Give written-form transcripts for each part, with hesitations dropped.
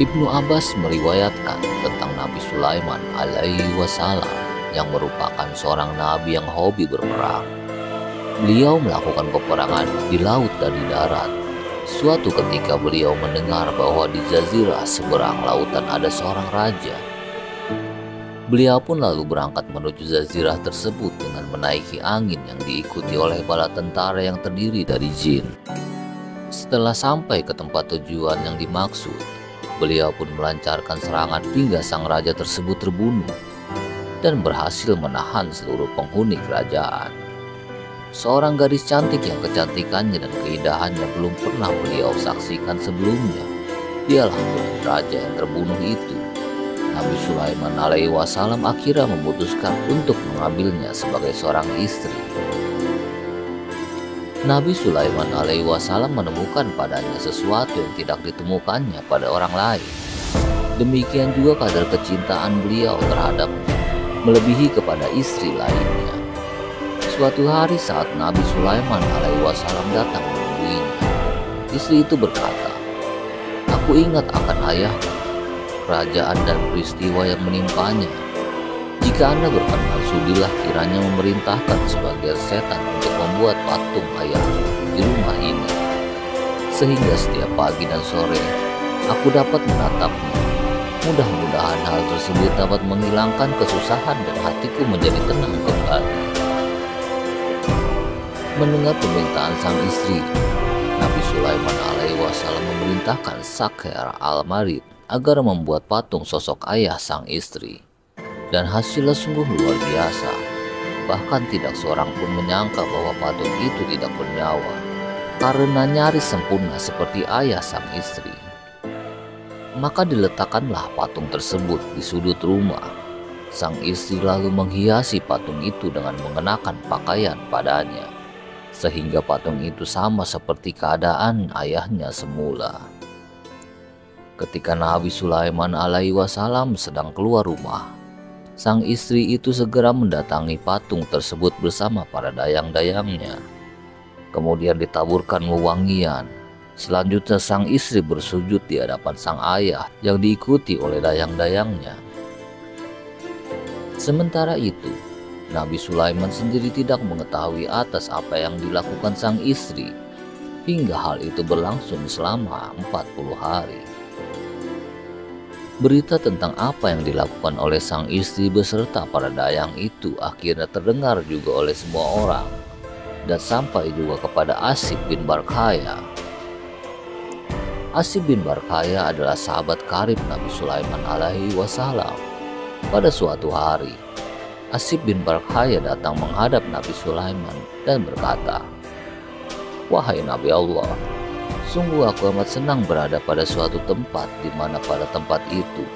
Ibnu Abbas meriwayatkan tentang Nabi Sulaiman alaihi wasallam yang merupakan seorang nabi yang hobi berperang. Beliau melakukan peperangan di laut dan di darat. Suatu ketika beliau mendengar bahwa di jazirah seberang lautan ada seorang raja. Beliau pun lalu berangkat menuju jazirah tersebut dengan menaiki angin yang diikuti oleh bala tentara yang terdiri dari jin. Setelah sampai ke tempat tujuan yang dimaksud, beliau pun melancarkan serangan hingga sang raja tersebut terbunuh dan berhasil menahan seluruh penghuni kerajaan. Seorang gadis cantik yang kecantikannya dan keindahannya belum pernah beliau saksikan sebelumnya. Dialah putri raja yang terbunuh itu. Nabi Sulaiman alaihi wasallam akhirnya memutuskan untuk mengambilnya sebagai seorang istri. Nabi Sulaiman alaihi wasallam menemukan padanya sesuatu yang tidak ditemukannya pada orang lain. Demikian juga kadar kecintaan beliau terhadapnya melebihi kepada istri lainnya. Suatu hari saat Nabi Sulaiman alaihi wasallam datang menemuinya, istri itu berkata, "Aku ingat akan ayahku, kerajaan dan peristiwa yang menimpanya. Jika Anda berkenan, sudilah kiranya memerintahkan sebagai setan untuk membuat patung ayahku di rumah ini, sehingga setiap pagi dan sore aku dapat menatapnya. Mudah-mudahan hal tersebut dapat menghilangkan kesusahan dan hatiku menjadi tenang kembali." Mendengar permintaan sang istri, Nabi Sulaiman alaihi wasallam memerintahkan Sakher al-Marid agar membuat patung sosok ayah sang istri. Dan hasilnya sungguh luar biasa. Bahkan tidak seorang pun menyangka bahwa patung itu tidak bernyawa, karena nyaris sempurna seperti ayah sang istri. Maka diletakkanlah patung tersebut di sudut rumah. Sang istri lalu menghiasi patung itu dengan mengenakan pakaian padanya, sehingga patung itu sama seperti keadaan ayahnya semula. Ketika Nabi Sulaiman alaihi wasallam sedang keluar rumah, sang istri itu segera mendatangi patung tersebut bersama para dayang-dayangnya. Kemudian ditaburkan wewangian. Selanjutnya sang istri bersujud di hadapan sang ayah yang diikuti oleh dayang-dayangnya. Sementara itu, Nabi Sulaiman sendiri tidak mengetahui atas apa yang dilakukan sang istri, hingga hal itu berlangsung selama 40 hari. Berita tentang apa yang dilakukan oleh sang istri beserta para dayang itu akhirnya terdengar juga oleh semua orang, dan sampai juga kepada Asib bin Barkhaya. Asib bin Barkhaya adalah sahabat karib Nabi Sulaiman alaihi wasallam. Pada suatu hari, Asib bin Barkhaya datang menghadap Nabi Sulaiman dan berkata, "Wahai Nabi Allah, sungguh aku amat senang berada pada suatu tempat di mana pada tempat itu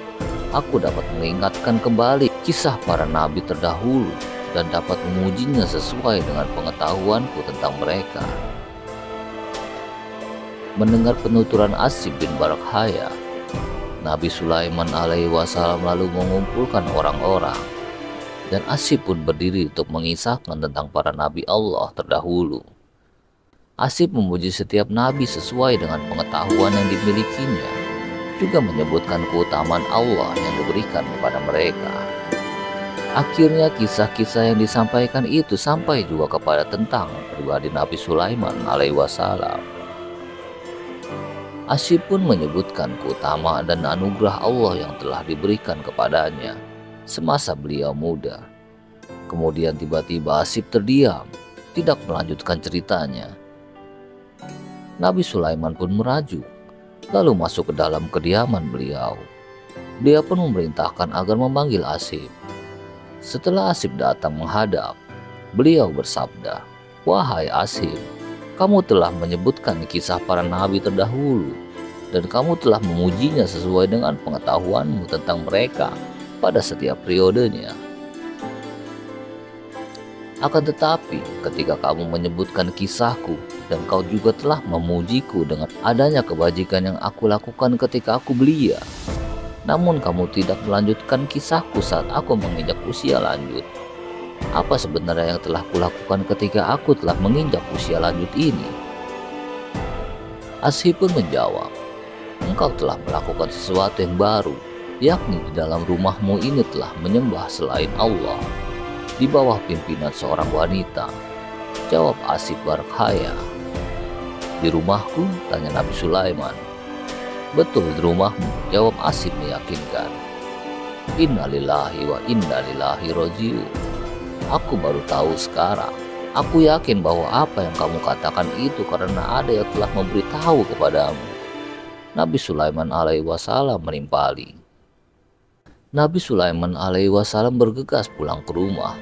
aku dapat mengingatkan kembali kisah para nabi terdahulu dan dapat memujinya sesuai dengan pengetahuanku tentang mereka." Mendengar penuturan Asib bin Barkhaya, Nabi Sulaiman alaihi wasallam lalu mengumpulkan orang-orang, dan Asib pun berdiri untuk mengisahkan tentang para nabi Allah terdahulu. Asib memuji setiap nabi sesuai dengan pengetahuan yang dimilikinya, juga menyebutkan keutamaan Allah yang diberikan kepada mereka. Akhirnya kisah-kisah yang disampaikan itu sampai juga kepada tentang pribadi Nabi Sulaiman alaihi wasallam. Asib pun menyebutkan keutamaan dan anugerah Allah yang telah diberikan kepadanya semasa beliau muda. Kemudian tiba-tiba Asib terdiam, tidak melanjutkan ceritanya. Nabi Sulaiman pun merajuk, lalu masuk ke dalam kediaman beliau. Dia pun memerintahkan agar memanggil Asib. Setelah Asib datang menghadap, beliau bersabda, "Wahai Asib, kamu telah menyebutkan kisah para nabi terdahulu, dan kamu telah memujinya sesuai dengan pengetahuanmu tentang mereka pada setiap periodenya. Akan tetapi, ketika kamu menyebutkan kisahku, dan kau juga telah memujiku dengan adanya kebajikan yang aku lakukan ketika aku belia, namun kamu tidak melanjutkan kisahku saat aku menginjak usia lanjut. Apa sebenarnya yang telah kulakukan ketika aku telah menginjak usia lanjut ini?" Asib pun menjawab, engkau telah melakukan sesuatu yang baru, yakni di dalam rumahmu ini telah menyembah selain Allah, di bawah pimpinan seorang wanita. Jawab Asif Barkhaya. Di rumahku? Tanya Nabi Sulaiman. Betul, di rumahmu, jawab Asif meyakinkan. Innalillahi wa innalillahi rojiun. Aku baru tahu sekarang. Aku yakin bahwa apa yang kamu katakan itu karena ada yang telah memberitahu kepadamu. Nabi Sulaiman alaihi wasallam menimpali. Nabi Sulaiman alaihi wasallam bergegas pulang ke rumah.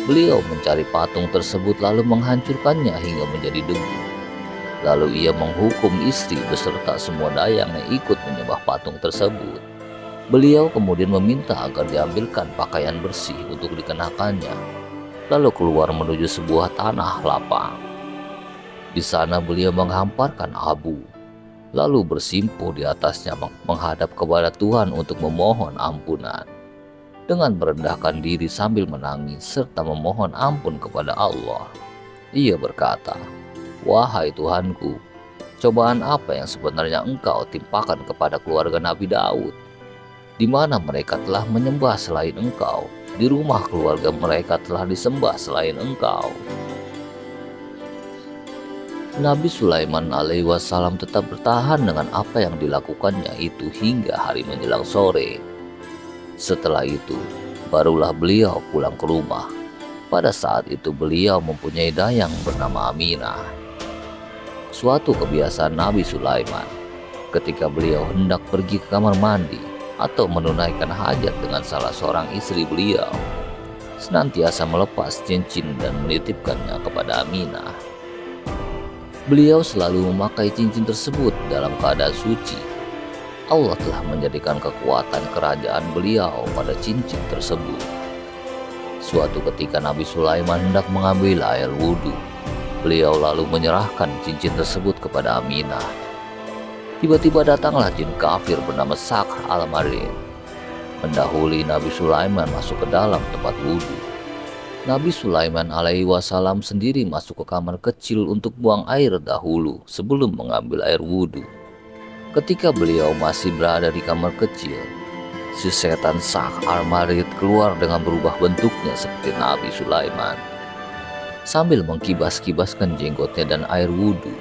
Beliau mencari patung tersebut lalu menghancurkannya hingga menjadi debu. Lalu ia menghukum istri beserta semua dayang yang ikut menyembah patung tersebut. Beliau kemudian meminta agar diambilkan pakaian bersih untuk dikenakannya, lalu keluar menuju sebuah tanah lapang. Di sana beliau menghamparkan abu, lalu bersimpuh di atasnya menghadap kepada Tuhan untuk memohon ampunan. Dengan merendahkan diri sambil menangis serta memohon ampun kepada Allah, ia berkata, "Wahai Tuhanku, cobaan apa yang sebenarnya engkau timpakan kepada keluarga Nabi Daud, di mana mereka telah menyembah selain engkau, di rumah keluarga mereka telah disembah selain engkau." Nabi Sulaiman alaihi wasallam tetap bertahan dengan apa yang dilakukannya itu hingga hari menjelang sore. Setelah itu, barulah beliau pulang ke rumah. Pada saat itu beliau mempunyai dayang bernama Aminah. Suatu kebiasaan Nabi Sulaiman, ketika beliau hendak pergi ke kamar mandi atau menunaikan hajat dengan salah seorang istri beliau, senantiasa melepas cincin dan menitipkannya kepada Aminah. Beliau selalu memakai cincin tersebut dalam keadaan suci. Allah telah menjadikan kekuatan kerajaan beliau pada cincin tersebut. Suatu ketika Nabi Sulaiman hendak mengambil air wudhu. Beliau lalu menyerahkan cincin tersebut kepada Aminah. Tiba-tiba datanglah jin kafir bernama Sakhr al-Marid, mendahului Nabi Sulaiman masuk ke dalam tempat wudhu. Nabi Sulaiman alaihi wasallam sendiri masuk ke kamar kecil untuk buang air dahulu sebelum mengambil air wudhu. Ketika beliau masih berada di kamar kecil, si setan Sakhr al-Marid keluar dengan berubah bentuknya seperti Nabi Sulaiman, sambil mengkibas-kibaskan jenggotnya dan air wudhu.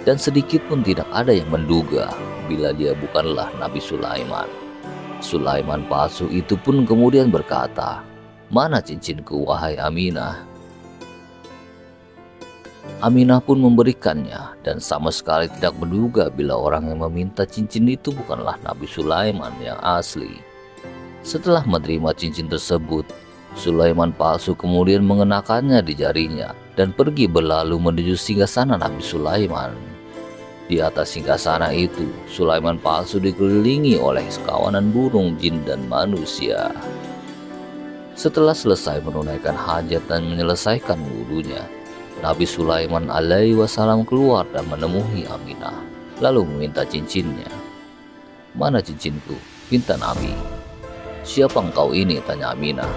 Dan sedikit pun tidak ada yang menduga bila dia bukanlah Nabi Sulaiman. Sulaiman palsu itu pun kemudian berkata, "Mana cincinku, wahai Aminah?" Aminah pun memberikannya dan sama sekali tidak menduga bila orang yang meminta cincin itu bukanlah Nabi Sulaiman yang asli. Setelah menerima cincin tersebut, Sulaiman palsu kemudian mengenakannya di jarinya dan pergi berlalu menuju singgasana Nabi Sulaiman. Di atas singgasana itu, Sulaiman palsu dikelilingi oleh sekawanan burung, jin, dan manusia. Setelah selesai menunaikan hajat dan menyelesaikan wudhunya, Nabi Sulaiman alaihi wasallam keluar dan menemui Aminah, lalu meminta cincinnya. "Mana cincinku?" pinta Nabi. "Siapa engkau ini?" tanya Aminah.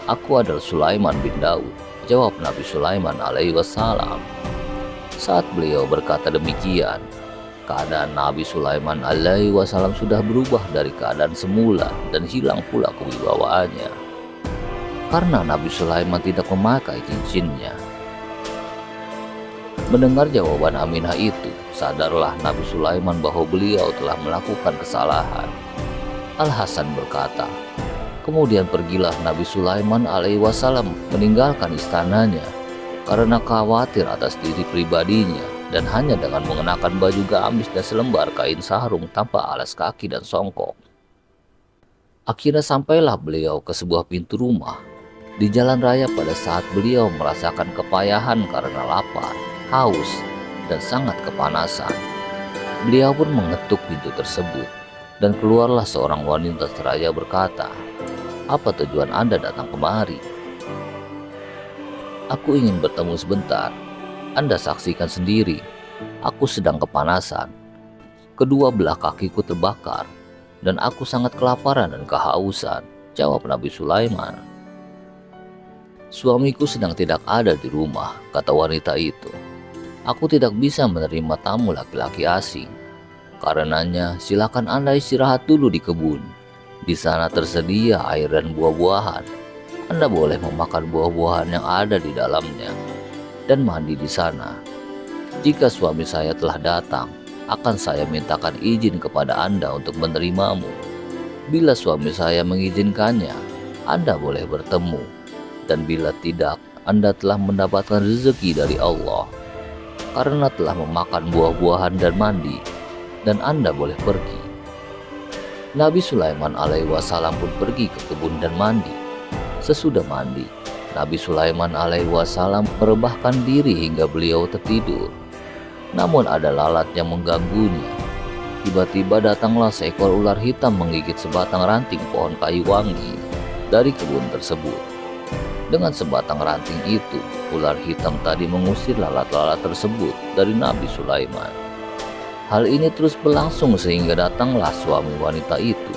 "Aku adalah Sulaiman bin Daud," jawab Nabi Sulaiman alaihi wasallam. Saat beliau berkata demikian, keadaan Nabi Sulaiman alaihi wasallam sudah berubah dari keadaan semula dan hilang pula kewibawaannya, karena Nabi Sulaiman tidak memakai cincinnya. Mendengar jawaban Aminah itu, sadarlah Nabi Sulaiman bahwa beliau telah melakukan kesalahan. Al-Hasan berkata, kemudian pergilah Nabi Sulaiman alaihi wasallam meninggalkan istananya karena khawatir atas diri pribadinya dan hanya dengan mengenakan baju gamis dan selembar kain sarung tanpa alas kaki dan songkok. Akhirnya sampailah beliau ke sebuah pintu rumah di jalan raya pada saat beliau merasakan kepayahan karena lapar, haus, dan sangat kepanasan. Beliau pun mengetuk pintu tersebut dan keluarlah seorang wanita seraya berkata, "Apa tujuan Anda datang kemari?" "Aku ingin bertemu sebentar. Anda saksikan sendiri, aku sedang kepanasan. Kedua belah kakiku terbakar dan aku sangat kelaparan dan kehausan," jawab Nabi Sulaiman. "Suamiku sedang tidak ada di rumah," kata wanita itu. "Aku tidak bisa menerima tamu laki-laki asing. Karenanya, silakan Anda istirahat dulu di kebun. Di sana tersedia air dan buah-buahan. Anda boleh memakan buah-buahan yang ada di dalamnya dan mandi di sana. Jika suami saya telah datang, akan saya mintakan izin kepada Anda untuk menerimamu. Bila suami saya mengizinkannya, Anda boleh bertemu. Dan bila tidak, Anda telah mendapatkan rezeki dari Allah karena telah memakan buah-buahan dan mandi, dan Anda boleh pergi. Nabi Sulaiman alaihi wasallam pun pergi ke kebun dan mandi. Sesudah mandi, Nabi Sulaiman alaihi wasallam merebahkan diri hingga beliau tertidur. Namun ada lalat yang mengganggunya. Tiba-tiba datanglah seekor ular hitam menggigit sebatang ranting pohon kayu wangi dari kebun tersebut. Dengan sebatang ranting itu, ular hitam tadi mengusir lalat-lalat tersebut dari Nabi Sulaiman. Hal ini terus berlangsung sehingga datanglah suami wanita itu,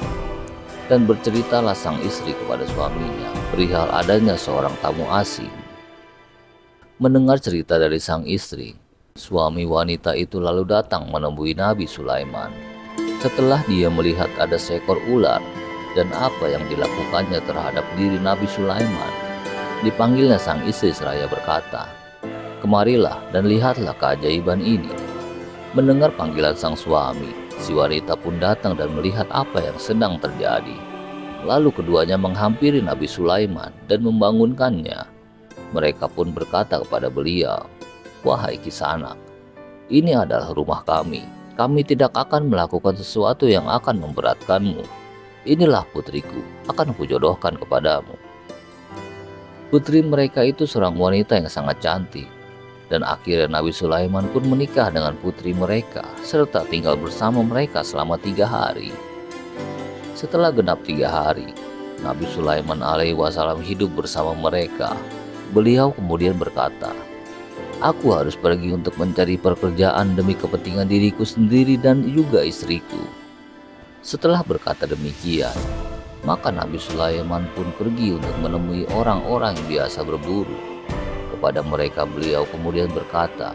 dan berceritalah sang istri kepada suaminya perihal adanya seorang tamu asing. Mendengar cerita dari sang istri, suami wanita itu lalu datang menemui Nabi Sulaiman. Setelah dia melihat ada seekor ular dan apa yang dilakukannya terhadap diri Nabi Sulaiman, dipanggilnya sang istri seraya berkata, "Kemarilah dan lihatlah keajaiban ini." Mendengar panggilan sang suami, si wanita pun datang dan melihat apa yang sedang terjadi. Lalu keduanya menghampiri Nabi Sulaiman dan membangunkannya. Mereka pun berkata kepada beliau, "Wahai Kisanak, ini adalah rumah kami. Kami tidak akan melakukan sesuatu yang akan memberatkanmu. Inilah putriku, akan kujodohkan kepadamu." Putri mereka itu seorang wanita yang sangat cantik. Dan akhirnya Nabi Sulaiman pun menikah dengan putri mereka serta tinggal bersama mereka selama 3 hari. Setelah genap 3 hari, Nabi Sulaiman alaihi wasallam hidup bersama mereka. Beliau kemudian berkata, "Aku harus pergi untuk mencari pekerjaan demi kepentingan diriku sendiri dan juga istriku." Setelah berkata demikian, maka Nabi Sulaiman pun pergi untuk menemui orang-orang yang biasa berburu. Kepada mereka beliau kemudian berkata,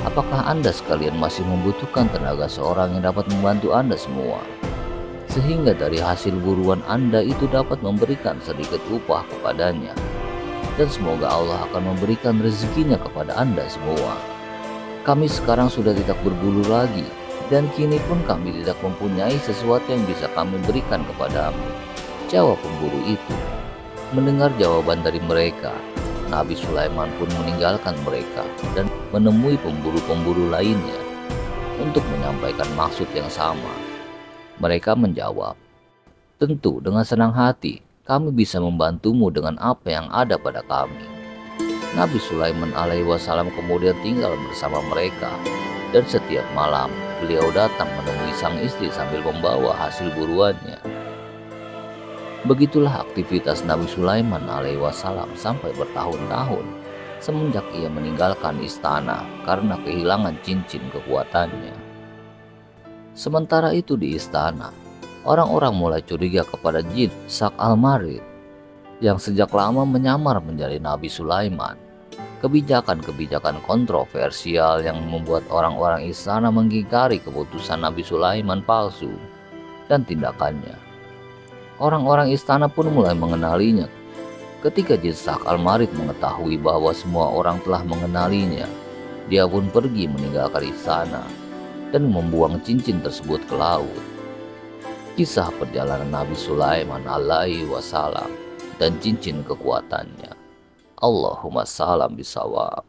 "Apakah Anda sekalian masih membutuhkan tenaga seorang yang dapat membantu Anda semua, sehingga dari hasil buruan Anda itu dapat memberikan sedikit upah kepadanya, dan semoga Allah akan memberikan rezekinya kepada Anda semua. Kami sekarang sudah tidak berburu lagi, dan kini pun kami tidak mempunyai sesuatu yang bisa kami berikan kepadamu," jawab pemburu itu. Mendengar jawaban dari mereka, Nabi Sulaiman pun meninggalkan mereka dan menemui pemburu-pemburu lainnya untuk menyampaikan maksud yang sama. Mereka menjawab, "Tentu dengan senang hati kami bisa membantumu dengan apa yang ada pada kami." Nabi Sulaiman alaihi wasallam kemudian tinggal bersama mereka, dan setiap malam beliau datang menemui sang istri sambil membawa hasil buruannya. Begitulah aktivitas Nabi Sulaiman alaihi wasallam sampai bertahun-tahun semenjak ia meninggalkan istana karena kehilangan cincin kekuatannya. Sementara itu di istana, orang-orang mulai curiga kepada jin Sak Al-Marid yang sejak lama menyamar menjadi Nabi Sulaiman. Kebijakan-kebijakan kontroversial yang membuat orang-orang istana mengingkari keputusan Nabi Sulaiman palsu dan tindakannya. Orang-orang istana pun mulai mengenalinya. Ketika jin Sak Al-Marid mengetahui bahwa semua orang telah mengenalinya, dia pun pergi meninggalkan istana dan membuang cincin tersebut ke laut. Kisah perjalanan Nabi Sulaiman alaihi wasallam dan cincin kekuatannya. Allahumma salam bisawab.